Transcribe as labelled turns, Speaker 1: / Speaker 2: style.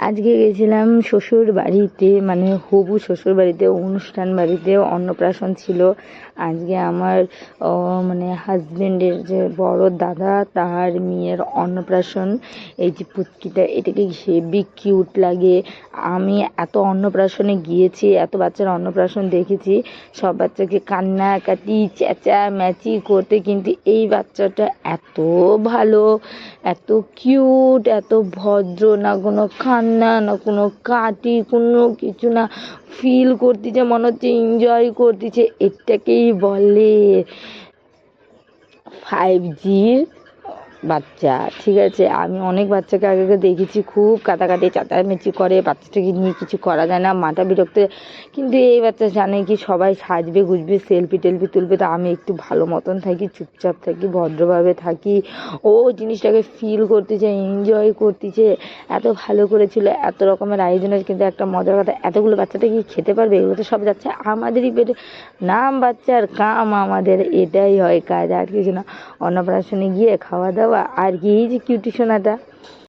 Speaker 1: আজকে গেছিলাম শ্বশুর বাড়িতে, মানে হবু শ্বশুর বাড়িতে, অনুষ্ঠান বাড়িতে অন্নপ্রাশন ছিল। আজকে আমার মানে হাজবেন্ডের যে বড় দাদা তার মেয়ের অন্নপ্রাশন। এই যে পুচকিটা, এটাকে হেভি কিউট লাগে। আমি এত অন্নপ্রাশনে গিয়েছি, এত বাচ্চার অন্নপ্রাশন দেখেছি, সব বাচ্চাকে কান্নাকাটি চেঁচামেচি করতে, কিন্তু এই বাচ্চাটা এত ভালো, এত কিউট, এত ভদ্র, না কোনো কান্না না কোনো কাটি, কোনো কিছু না, ফিল করতেছে, মনে হচ্ছে এনজয় করতেছে। এটাকেই বলে 5Gর বাচ্চা, ঠিক আছে। আমি অনেক বাচ্চাকে আগে দেখেছি খুব কাটাকাটি চেঁচামেচি করে, বাচ্চাটাকে নিয়ে কিছু করা যায় না, মাথা বিরক্ত। কিন্তু এই বাচ্চা জানে কি সবাই সাজবে গুজবে, সেলফি টেলফি তুলবে, তো আমি একটু ভালো মতন থাকি, চুপচাপ থাকি, ভদ্রভাবে থাকি। ও জিনিসটাকে ফিল করতেছে, এনজয় করতেছে, এত ভালো করেছিল, এত রকমের আয়োজনের। কিন্তু একটা মজার কথা, এতগুলো বাচ্চাটা কি খেতে পারবে? এগুলো তো সব যাচ্ছে আমাদেরই পেটে। নাম বাচ্চার, কাম আমাদের, এটাই হয় কাজ, আর কিছু না। অন্নপ্রাশনে গিয়ে খাওয়া দাওয়া আর কি। এই যে কিউটি সোনাটা।